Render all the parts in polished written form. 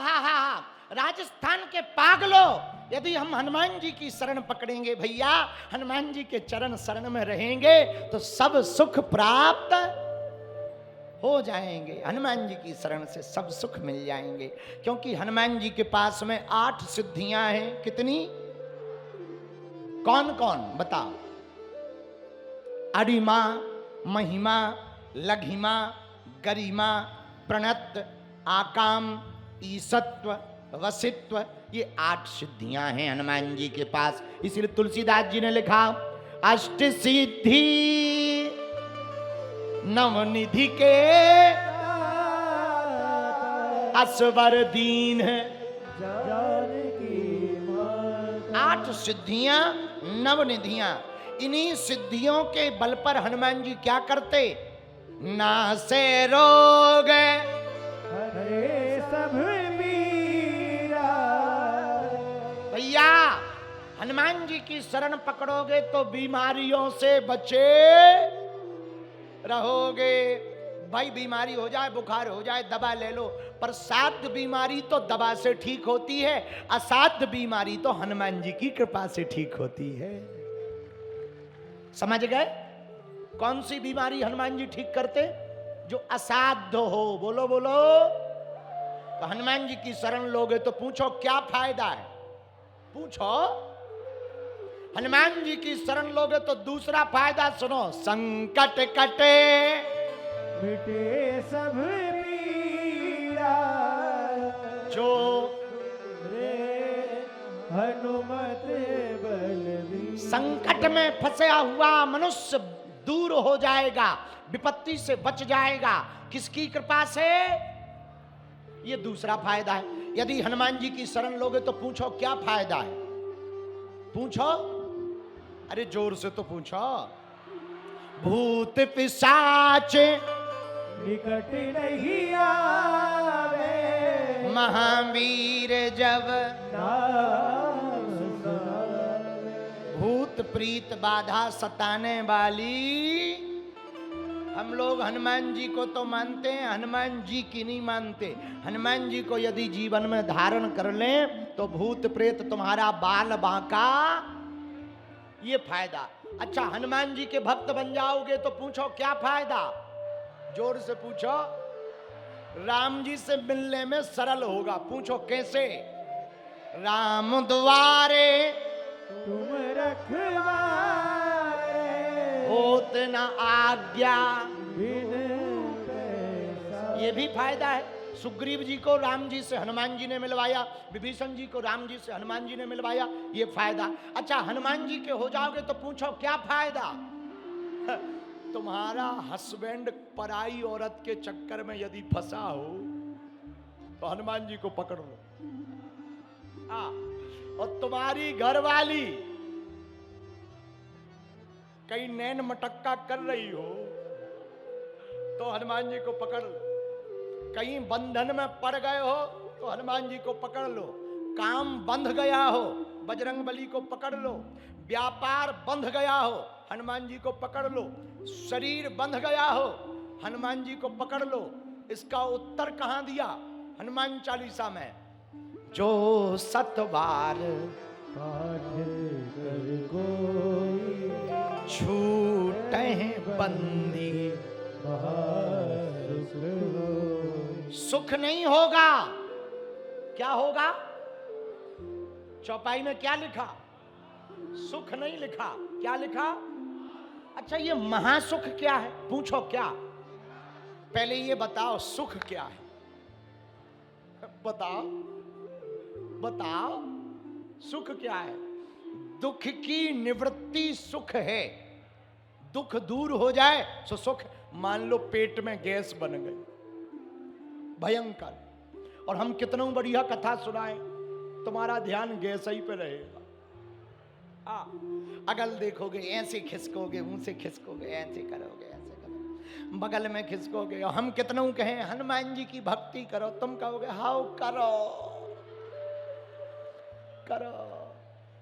हा हा हा, राजस्थान के पागलों, यदि हम हनुमान जी की शरण पकड़ेंगे भैया, हनुमान जी के चरण शरण में रहेंगे तो सब सुख प्राप्त हो जाएंगे। हनुमान जी की शरण से सब सुख मिल जाएंगे, क्योंकि हनुमान जी के पास में 8 सिद्धियां हैं। कितनी? कौन कौन बताओ? अरिमा, महिमा, लघिमा, गरिमा, प्रणत, आकाम, ईसत्व, वसित्व, ये 8 सिद्धियां हैं हनुमान जी के पास। इसलिए तुलसीदास जी ने लिखा, अष्ट सिद्धि नवनिधि के असवर दीन है। 8 सिद्धियां, नवनिधियां, इन्हीं सिद्धियों के बल पर हनुमान जी क्या करते? नासे रोग हरे सब मीरा। भैया, हनुमान जी की शरण पकड़ोगे तो बीमारियों से बचे रहोगे। भाई बीमारी हो जाए, बुखार हो जाए, दवा ले लो, पर साध्य बीमारी तो दवा से ठीक होती है, असाध्य बीमारी तो हनुमान जी की कृपा से ठीक होती है। समझ गए? कौन सी बीमारी हनुमान जी ठीक करते? जो असाध्य हो। बोलो बोलो। तो हनुमान जी की शरण लोगे तो पूछो क्या फायदा है? पूछो। हनुमान जी की शरण लोगे तो दूसरा फायदा सुनो, संकट कटे मिटे सब पीड़ा। जो रे हनुमत बलवीर। संकट में फंसा हुआ मनुष्य दूर हो जाएगा, विपत्ति से बच जाएगा। किसकी कृपा से? ये दूसरा फायदा है। यदि हनुमान जी की शरण लोगे तो पूछो क्या फायदा है? पूछो, अरे जोर से तो पूछो। भूत पिशाच निकट नहीं आवे, महावीर जब नाम सुनावे। भूत प्रीत बाधा सताने वाली। हम लोग हनुमान जी को तो मानते हैं, हनुमान जी की नहीं मानते। हनुमान जी को यदि जीवन में धारण कर लें तो भूत प्रेत तुम्हारा बाल बांका। ये फायदा। अच्छा, हनुमान जी के भक्त बन जाओगे तो पूछो क्या फायदा? जोर से पूछो। राम जी से मिलने में सरल होगा। पूछो कैसे? राम द्वारे तुम रखवारे, होत न आज्ञा। बिन पैसा। ये भी फायदा है। सुग्रीव जी को राम जी से हनुमान जी ने मिलवाया, विभीषण जी को राम जी से हनुमान जी ने मिलवाया, ये फायदा। अच्छा, हनुमान जी के हो जाओगे तो पूछो क्या फायदा? तुम्हारा हस्बैंड पराई औरत के चक्कर में यदि फंसा हो तो हनुमान जी को पकड़ लो। और तुम्हारी घरवाली कहीं नैन मटक्का कर रही हो तो हनुमान जी को पकड़ लो। कहीं बंधन में पड़ गए हो तो हनुमान जी को पकड़ लो। काम बंध गया हो, बजरंगबली को पकड़ लो। व्यापार बंध गया हो, हनुमान जी को पकड़ लो। शरीर बंध गया हो, हनुमान जी को पकड़ लो। इसका उत्तर कहां दिया? हनुमान चालीसा में, जो 7 बार पाठ कर कोई छूटे बंदी, महासुख होई। सुख नहीं होगा। क्या होगा? चौपाई में क्या लिखा? सुख नहीं लिखा। क्या लिखा? अच्छा, ये महासुख क्या है? पूछो क्या? पहले ये बताओ सुख क्या है? बताओ बताओ, सुख क्या है? दुख की निवृत्ति सुख है। दुख दूर हो जाए तो सुख। मान लो पेट में गैस बन गई, भयंकर, और हम कितना बढ़िया कथा सुनाएं, तुम्हारा ध्यान गैस ही पे रहेगा। अगल देखोगे, ऐसे खिसकोगे, मुंह से खिसकोगे, ऐसे करोगे, ऐसे करोगे, बगल में खिसकोगे। और हम कितना कहें हनुमान जी की भक्ति करो, तुम कहोगे हाउ करो करो।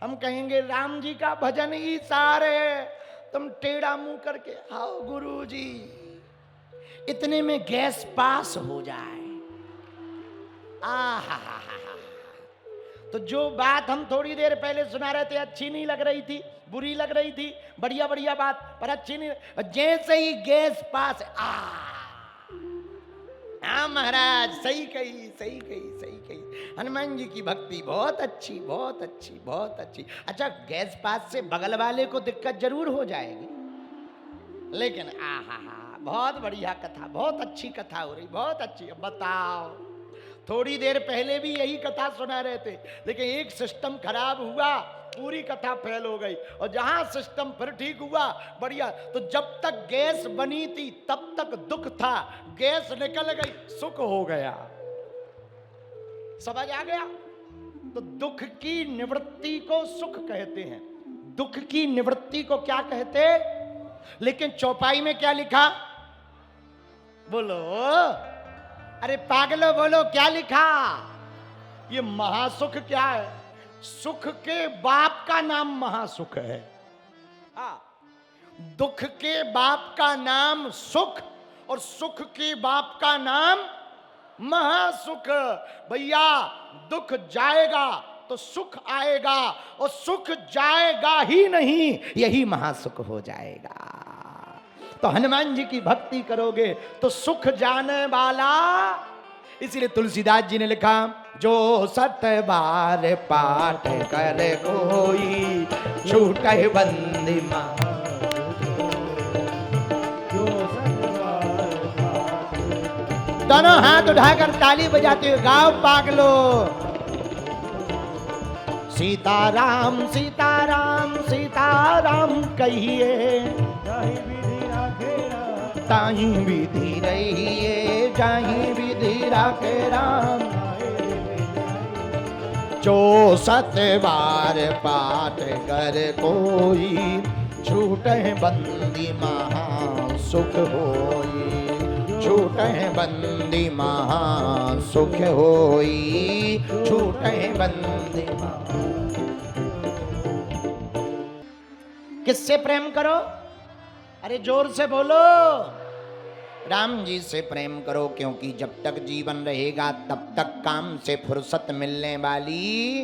हम कहेंगे राम जी का भजन ही सारे, तुम टेढ़ा मुंह करके हाउ गुरु जी। इतने में गैस पास हो जाए आहा, तो जो बात हम थोड़ी देर पहले सुना रहे थे अच्छी नहीं लग रही थी, बुरी लग रही थी, बढ़िया बढ़िया बात पर अच्छी नहीं, जैसे ही गैस पास हाँ महाराज, सही कही, सही कही, सही कही। हनुमान जी की भक्ति बहुत अच्छी, बहुत अच्छी, बहुत अच्छी। अच्छा, गैस पास से बगल वाले को दिक्कत जरूर हो जाएगी, लेकिन आहा, बहुत बढ़िया कथा, बहुत अच्छी कथा हो रही, बहुत अच्छी। अब बताओ, थोड़ी देर पहले भी यही कथा सुना रहे थे, लेकिन एक सिस्टम खराब हुआ, पूरी कथा फेल हो गई। और जहां सिस्टम फिर ठीक हुआ, बढ़िया। तो जब तक गैस बनी थी तब तक दुख था, गैस निकल गई, सुख हो गया। समझ आ गया? तो दुख की निवृत्ति को सुख कहते हैं, दुख की निवृत्ति को क्या कहते? लेकिन चौपाई में क्या लिखा? बोलो, अरे पागलो बोलो, क्या लिखा? ये महासुख क्या है? सुख के बाप का नाम महासुख है। दुख के बाप का नाम सुख, और सुख के बाप का नाम महासुख। भैया, दुख जाएगा तो सुख आएगा, और सुख जाएगा ही नहीं, यही महासुख हो जाएगा। तो हनुमान जी की भक्ति करोगे तो सुख जाने वाला। इसीलिए तुलसीदास जी ने लिखा, जो 7 बार पाठ कर कोई छूटे बंदी मां। दोनों हाथ उठाकर ताली बजाते हुए गाओ पागलो। सीताराम सीताराम सीताराम कहिए, ताही विधि रहिए, जाही विधि राखे राम। जो 7 बार पाठ कर कोई छूटे बंदी महा सुख होई, छूटे बंदी महा सुख होई, छूटे बंदी महा। किससे प्रेम करो? अरे जोर से बोलो, राम जी से प्रेम करो, क्योंकि जब तक जीवन रहेगा तब तक काम से फुर्सत मिलने वाली।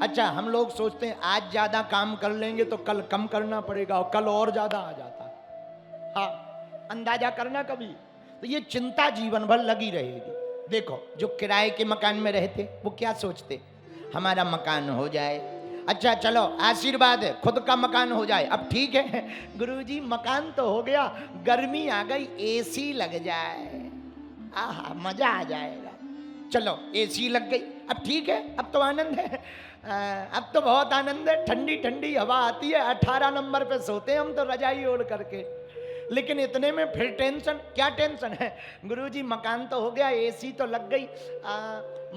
अच्छा, हम लोग सोचते हैं आज ज्यादा काम कर लेंगे तो कल कम करना पड़ेगा, और कल और ज्यादा आ जाता। हाँ, अंदाजा करना कभी। तो ये चिंता जीवन भर लगी रहेगी। देखो, जो किराए के मकान में रहते वो क्या सोचते? हमारा मकान हो जाए, अच्छा चलो आशीर्वाद है, खुद का मकान हो जाए। अब ठीक है गुरुजी, मकान तो हो गया, गर्मी आ गई, एसी लग जाए, आहा मजा आ जाएगा। चलो एसी लग गई, अब ठीक है, अब तो आनंद है, अब तो बहुत आनंद है, ठंडी ठंडी हवा आती है, 18 नंबर पे सोते हैं हम तो रजाई ओढ़ करके। लेकिन इतने में फिर टेंशन। क्या टेंशन है? गुरुजी मकान तो हो गया, एसी तो लग गई,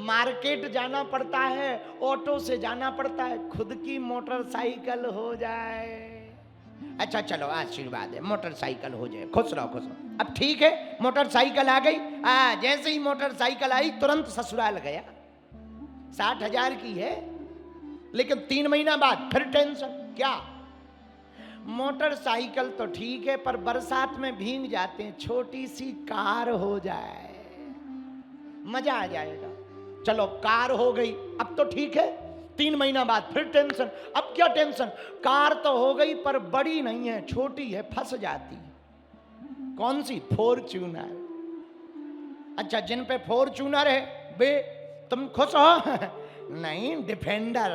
मार्केट जाना पड़ता है, ऑटो से जाना पड़ता है, खुद की मोटरसाइकिल हो जाए। अच्छा चलो आशीर्वाद है, मोटरसाइकिल हो जाए, खुश रहो खुश रहो। अब ठीक है, मोटरसाइकिल आ गई, जैसे ही मोटरसाइकिल आई तुरंत ससुराल गया, 60,000 की है। लेकिन 3 महीना बाद फिर टेंशन। क्या? मोटरसाइकिल तो ठीक है, पर बरसात में भीग जाते हैं, छोटी सी कार हो जाए, मजा आ जाएगा। चलो कार हो गई, अब तो ठीक है, 3 महीना बाद फिर टेंशन। अब क्या टेंशन? कार तो हो गई पर बड़ी नहीं है, छोटी है, फंस जाती। कौन सी? फॉर्च्यूनर। अच्छा, जिन पे फॉर्च्यूनर है बे तुम खुश हो? नहीं, डिफेंडर।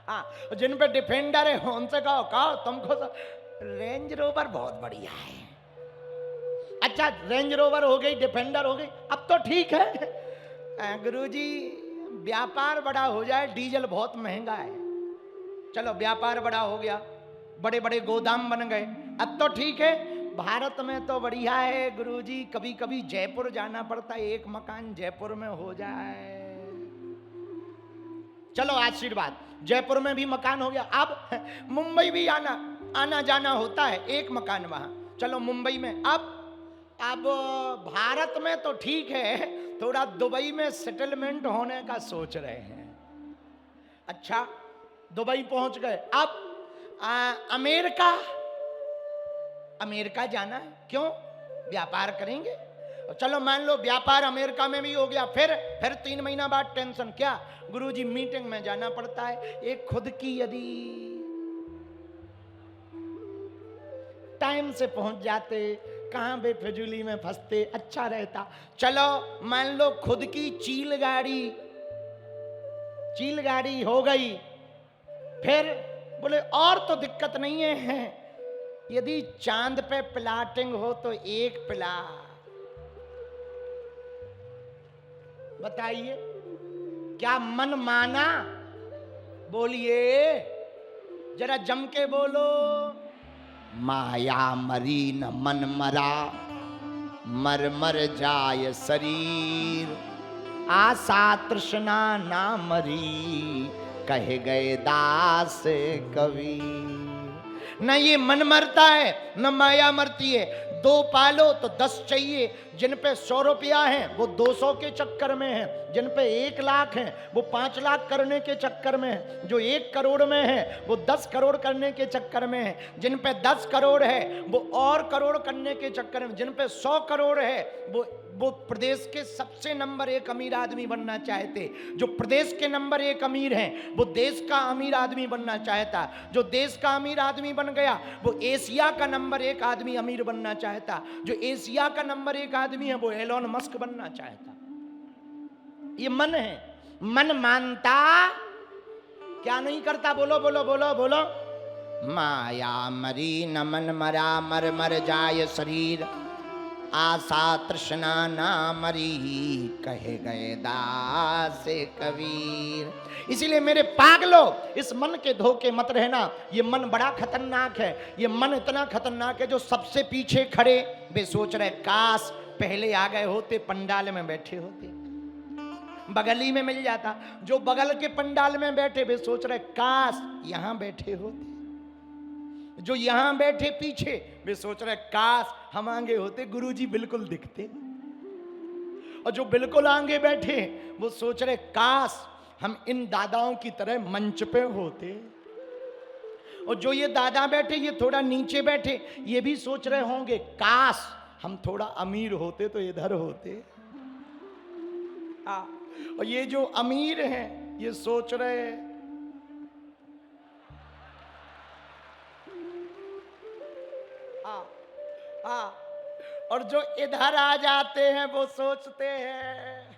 हाँ, जिन पे डिफेंडर है उनसे कहो तुम खुश हो? रेंज रोवर बहुत बढ़िया है। अच्छा, रेंज रोवर हो गई, डिफेंडर हो गई, अब तो ठीक है। गुरुजी व्यापार बड़ा हो जाए, डीजल बहुत महंगा है। चलो व्यापार बड़ा हो गया, बड़े बड़े गोदाम बन गए, अब तो ठीक है। भारत में तो बढ़िया है गुरुजी, कभी कभी जयपुर जाना पड़ता है, एक मकान जयपुर में हो जाए। चलो आशीर्वाद, जयपुर में भी मकान हो गया। अब मुंबई भी आना जाना होता है, एक मकान वहां। चलो मुंबई में। अब भारत में तो ठीक है, थोड़ा दुबई में सेटलमेंट होने का सोच रहे हैं। अच्छा, दुबई पहुंच गए। अब अमेरिका जाना है। क्यों? व्यापार करेंगे। चलो मान लो व्यापार अमेरिका में भी हो गया, फिर 3 महीना बाद टेंशन। क्या गुरुजी मीटिंग में जाना पड़ता है। एक खुद की यदि टाइम से पहुंच जाते, कहां बेफिजूली में फंसते, अच्छा रहता। चलो मान लो खुद की चील गाड़ी हो गई, फिर बोले और तो दिक्कत नहीं है, यदि चांद पे प्लाटिंग हो तो एक प्लाट, बताइए क्या मन माना? बोलिए जरा जम के बोलो। माया मरी न मन मरा, मर मर जाय शरीर, आशा तृष्णा ना मरी, कहे गए दास कबीर। न ये मन मरता है न माया मरती है। 2 पालो तो 10 चाहिए। जिन पे 100 रुपया है वो 200 के चक्कर में है, जिन पे 1 लाख है वो 5 लाख करने के चक्कर में है, जो 1 करोड़ में है वो 10 करोड़ करने के चक्कर में है, जिन पे 10 करोड़ है वो और करोड़ करने के चक्कर में, जिन पे 100 करोड़ है वो प्रदेश के सबसे नंबर 1 अमीर आदमी बनना चाहते। जो प्रदेश के नंबर 1 अमीर हैं वो देश का अमीर आदमी बनना चाहता। जो देश का अमीर आदमी बन गया वो एशिया का नंबर 1 आदमी अमीर बनना चाहता। जो एशिया का नंबर 1 आदमी है वो एलोन मस्क बनना चाहता। ये मन है। मन मानता क्या नहीं करता? बोलो बोलो बोलो बोलो। माया मरी न मन मरा, मर मर जाय शरीर, आशा तृष्णा ना मरी, कहे गए दास कबीर। इसीलिए मेरे पागलो इस मन के धोखे मत रहना। ये मन बड़ा खतरनाक है। ये मन इतना खतरनाक है जो सबसे पीछे खड़े वे सोच रहे काश पहले आ गए होते, पंडाल में बैठे होते, बगली में मिल जाता। जो बगल के पंडाल में बैठे वे सोच रहे काश यहां बैठे होते। जो यहां बैठे पीछे वे सोच रहे काश हम आगे होते, गुरुजी बिल्कुल दिखते। और जो बिल्कुल आगे बैठे वो सोच रहे काश हम इन दादाओं की तरह मंच पे होते। और जो ये दादा बैठे ये थोड़ा नीचे बैठे ये भी सोच रहे होंगे काश हम थोड़ा अमीर होते तो इधर होते। और ये जो अमीर हैं ये सोच रहे और जो इधर आ जाते हैं वो सोचते हैं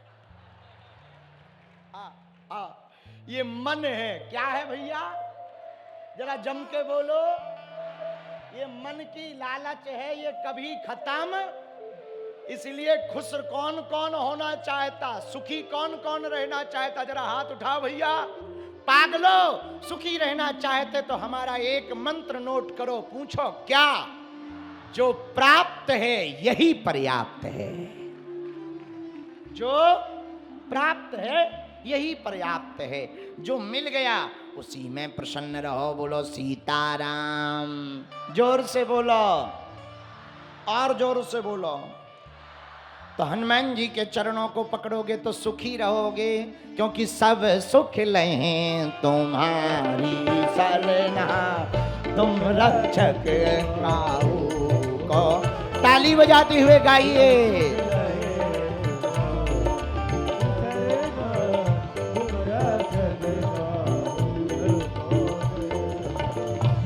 ये मन है। क्या है भैया? जरा जम के बोलो। ये मन की लालच है, ये कभी खत्म। इसलिए खुश कौन कौन होना चाहता, सुखी कौन कौन रहना चाहता? जरा हाथ उठाओ भैया। पागलो सुखी रहना चाहते तो हमारा एक मंत्र नोट करो। पूछो क्या? जो प्राप्त है यही पर्याप्त है। जो प्राप्त है यही पर्याप्त है। जो मिल गया उसी में प्रसन्न रहो। बोलो सीताराम। जोर से बोलो और जोर से बोलो। तो हनुमान जी के चरणों को पकड़ोगे तो सुखी रहोगे, क्योंकि सब सुख लें तुम्हारी सरना, तुम रक्षक काहू को। ताली बजाते हुए गाइए।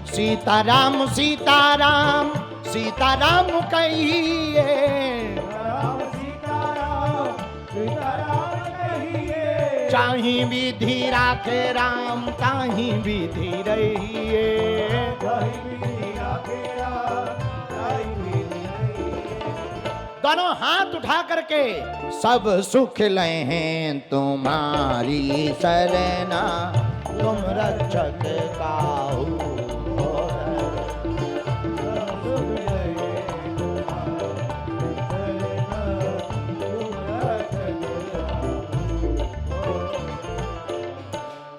सीताराम सीताराम सीताराम कहिए, चाही विधि राखे राम, ताही विधि रहिए। दोनों हाथ उठा करके सब सुख लें तुम्हारी सरना, तुम रक्षक काहू